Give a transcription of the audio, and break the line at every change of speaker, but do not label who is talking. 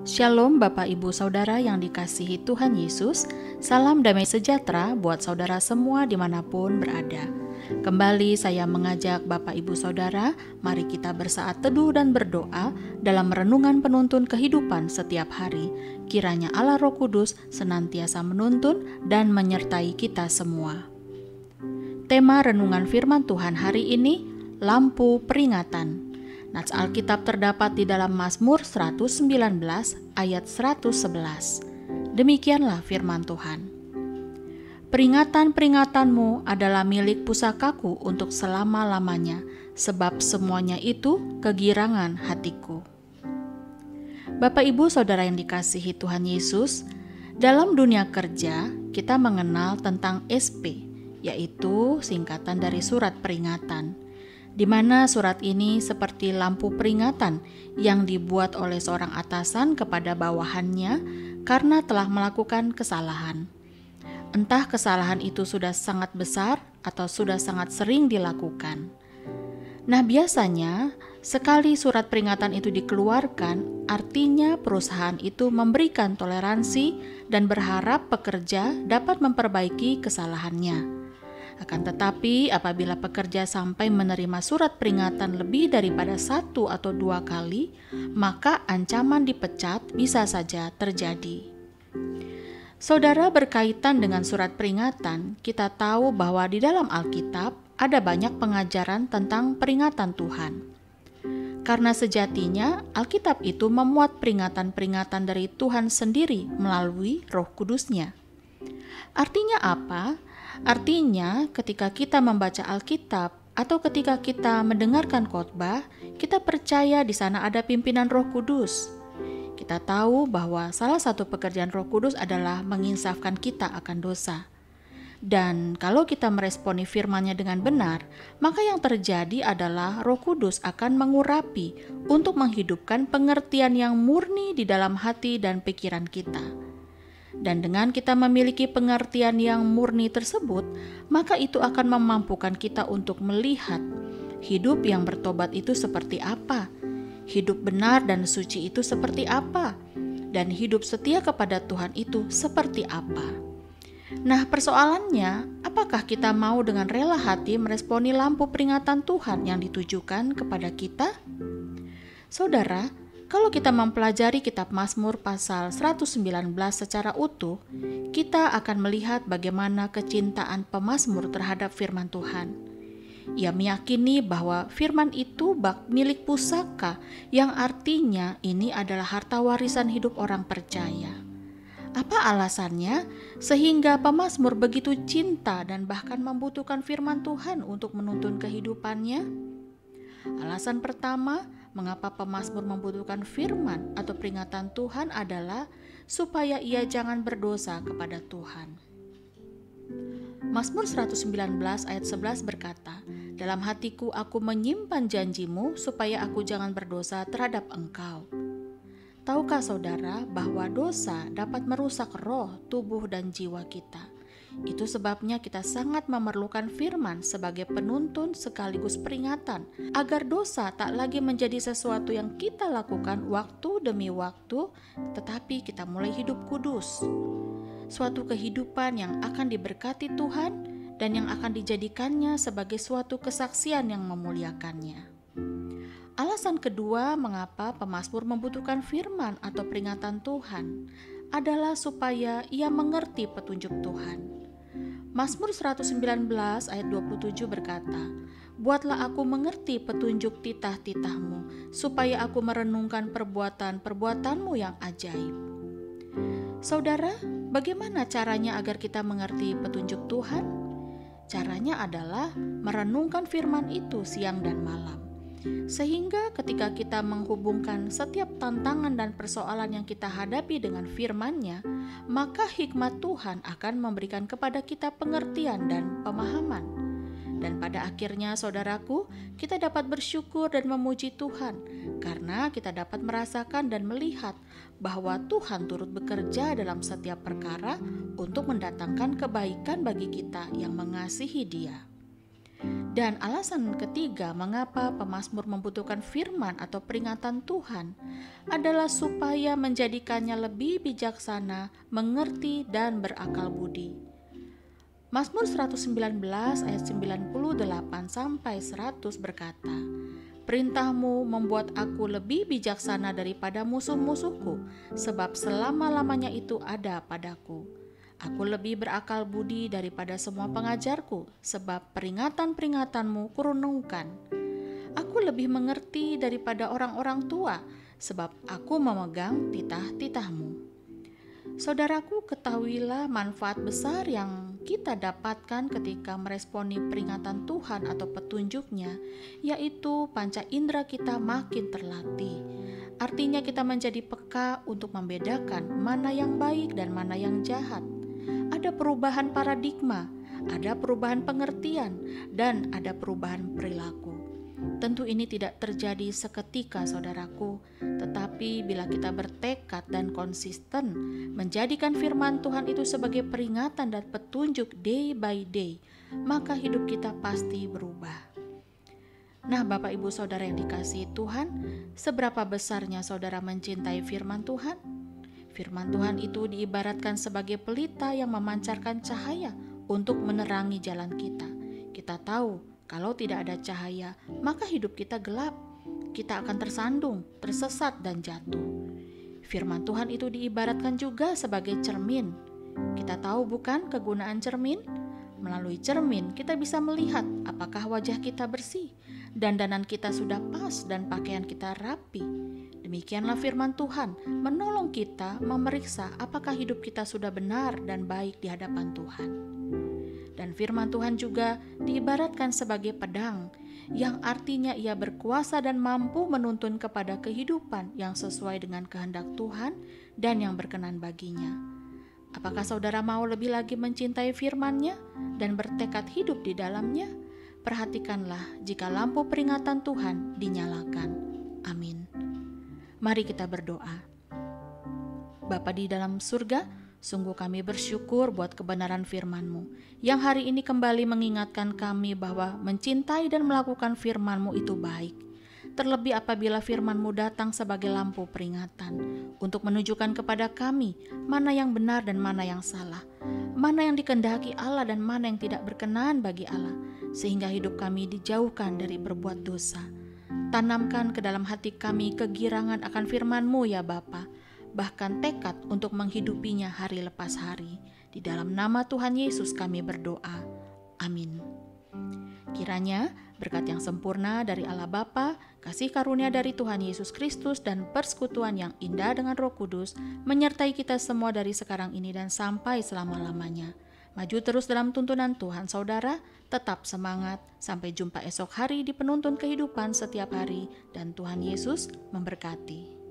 Shalom Bapak Ibu Saudara yang dikasihi Tuhan Yesus. Salam damai sejahtera buat saudara semua dimanapun berada. Kembali saya mengajak Bapak Ibu Saudara, mari kita bersaat teduh dan berdoa dalam renungan penuntun kehidupan setiap hari. Kiranya Allah Roh Kudus senantiasa menuntun dan menyertai kita semua. Tema renungan firman Tuhan hari ini, lampu peringatan. Nats Alkitab terdapat di dalam Mazmur 119 ayat 111. Demikianlah firman Tuhan. Peringatan-peringatanmu adalah milik pusakaku untuk selama-lamanya, sebab semuanya itu kegirangan hatiku. Bapak Ibu Saudara yang dikasihi Tuhan Yesus, dalam dunia kerja kita mengenal tentang SP, yaitu singkatan dari surat peringatan, di mana surat ini seperti lampu peringatan yang dibuat oleh seorang atasan kepada bawahannya karena telah melakukan kesalahan. Entah kesalahan itu sudah sangat besar atau sudah sangat sering dilakukan. Nah, biasanya sekali surat peringatan itu dikeluarkan, artinya perusahaan itu memberikan toleransi dan berharap pekerja dapat memperbaiki kesalahannya. Akan tetapi apabila pekerja sampai menerima surat peringatan lebih daripada 1 atau 2 kali, maka ancaman dipecat bisa saja terjadi. Saudara, berkaitan dengan surat peringatan, kita tahu bahwa di dalam Alkitab ada banyak pengajaran tentang peringatan Tuhan. Karena sejatinya Alkitab itu memuat peringatan-peringatan dari Tuhan sendiri melalui Roh Kudus-Nya. Artinya apa? Artinya, ketika kita membaca Alkitab atau ketika kita mendengarkan khotbah, kita percaya di sana ada pimpinan Roh Kudus. Kita tahu bahwa salah satu pekerjaan Roh Kudus adalah menginsafkan kita akan dosa. Dan kalau kita meresponi firman-Nya dengan benar, maka yang terjadi adalah Roh Kudus akan mengurapi untuk menghidupkan pengertian yang murni di dalam hati dan pikiran kita. Dan dengan kita memiliki pengertian yang murni tersebut, maka itu akan memampukan kita untuk melihat hidup yang bertobat itu seperti apa, hidup benar dan suci itu seperti apa, dan hidup setia kepada Tuhan itu seperti apa. Nah, persoalannya, apakah kita mau dengan rela hati meresponi lampu peringatan Tuhan yang ditujukan kepada kita? Saudara, kalau kita mempelajari kitab Mazmur pasal 119 secara utuh, kita akan melihat bagaimana kecintaan pemazmur terhadap firman Tuhan. Ia meyakini bahwa firman itu milik pusaka, yang artinya ini adalah harta warisan hidup orang percaya. Apa alasannya sehingga pemazmur begitu cinta dan bahkan membutuhkan firman Tuhan untuk menuntun kehidupannya? Alasan pertama, mengapa pemazmur membutuhkan firman atau peringatan Tuhan adalah supaya ia jangan berdosa kepada Tuhan. Mazmur 119 ayat 11 berkata, "Dalam hatiku aku menyimpan janjimu supaya aku jangan berdosa terhadap Engkau." Tahukah saudara bahwa dosa dapat merusak roh, tubuh, dan jiwa kita? Itu sebabnya kita sangat memerlukan firman sebagai penuntun sekaligus peringatan agar dosa tak lagi menjadi sesuatu yang kita lakukan waktu demi waktu, tetapi kita mulai hidup kudus. Suatu kehidupan yang akan diberkati Tuhan dan yang akan dijadikannya sebagai suatu kesaksian yang memuliakannya. Alasan kedua mengapa pemazmur membutuhkan firman atau peringatan Tuhan adalah supaya ia mengerti petunjuk Tuhan. Mazmur 119 ayat 27 berkata, "Buatlah aku mengerti petunjuk titah-titahmu, supaya aku merenungkan perbuatan-perbuatanmu yang ajaib." Saudara, bagaimana caranya agar kita mengerti petunjuk Tuhan? Caranya adalah merenungkan firman itu siang dan malam. Sehingga ketika kita menghubungkan setiap tantangan dan persoalan yang kita hadapi dengan firman-Nya, maka hikmat Tuhan akan memberikan kepada kita pengertian dan pemahaman. Dan pada akhirnya saudaraku, kita dapat bersyukur dan memuji Tuhan karena kita dapat merasakan dan melihat bahwa Tuhan turut bekerja dalam setiap perkara untuk mendatangkan kebaikan bagi kita yang mengasihi Dia. Dan alasan ketiga mengapa pemazmur membutuhkan firman atau peringatan Tuhan adalah supaya menjadikannya lebih bijaksana, mengerti, dan berakal budi. Mazmur 119 ayat 98 sampai 100 berkata, "Perintahmu membuat aku lebih bijaksana daripada musuh-musuhku, sebab selama-lamanya itu ada padaku. Aku lebih berakal budi daripada semua pengajarku, sebab peringatan-peringatanmu kurenungkan. Aku lebih mengerti daripada orang-orang tua, sebab aku memegang titah-titahmu." Saudaraku, ketahuilah manfaat besar yang kita dapatkan ketika meresponi peringatan Tuhan atau petunjuknya, yaitu panca indera kita makin terlatih. Artinya kita menjadi peka untuk membedakan mana yang baik dan mana yang jahat. Ada perubahan paradigma, ada perubahan pengertian, dan ada perubahan perilaku. Tentu ini tidak terjadi seketika, saudaraku, tetapi bila kita bertekad dan konsisten menjadikan firman Tuhan itu sebagai peringatan dan petunjuk day by day, maka hidup kita pasti berubah. Nah, Bapak Ibu Saudara yang dikasihi Tuhan, seberapa besarnya saudara mencintai firman Tuhan? Firman Tuhan itu diibaratkan sebagai pelita yang memancarkan cahaya untuk menerangi jalan kita. Kita tahu kalau tidak ada cahaya, maka hidup kita gelap. Kita akan tersandung, tersesat, dan jatuh. Firman Tuhan itu diibaratkan juga sebagai cermin. Kita tahu bukan kegunaan cermin? Melalui cermin kita bisa melihat apakah wajah kita bersih, dandanan kita sudah pas, dan pakaian kita rapi. Demikianlah firman Tuhan menolong kita memeriksa apakah hidup kita sudah benar dan baik di hadapan Tuhan. Dan firman Tuhan juga diibaratkan sebagai pedang, yang artinya ia berkuasa dan mampu menuntun kepada kehidupan yang sesuai dengan kehendak Tuhan dan yang berkenan baginya. Apakah saudara mau lebih lagi mencintai firman-Nya dan bertekad hidup di dalamnya? Perhatikanlah jika lampu peringatan Tuhan dinyalakan. Amin. Mari kita berdoa. Bapa di dalam surga, sungguh kami bersyukur buat kebenaran firman-Mu yang hari ini kembali mengingatkan kami bahwa mencintai dan melakukan firman-Mu itu baik. Terlebih apabila firman-Mu datang sebagai lampu peringatan untuk menunjukkan kepada kami mana yang benar dan mana yang salah, mana yang dikehendaki Allah dan mana yang tidak berkenan bagi Allah, sehingga hidup kami dijauhkan dari berbuat dosa. Tanamkan ke dalam hati kami kegirangan akan firman-Mu ya Bapa, bahkan tekad untuk menghidupinya hari lepas hari. Di dalam nama Tuhan Yesus kami berdoa. Amin. Kiranya berkat yang sempurna dari Allah Bapa, kasih karunia dari Tuhan Yesus Kristus, dan persekutuan yang indah dengan Roh Kudus menyertai kita semua dari sekarang ini dan sampai selama-lamanya. Maju terus dalam tuntunan Tuhan saudara, tetap semangat. Sampai jumpa esok hari di penuntun kehidupan setiap hari, dan Tuhan Yesus memberkati.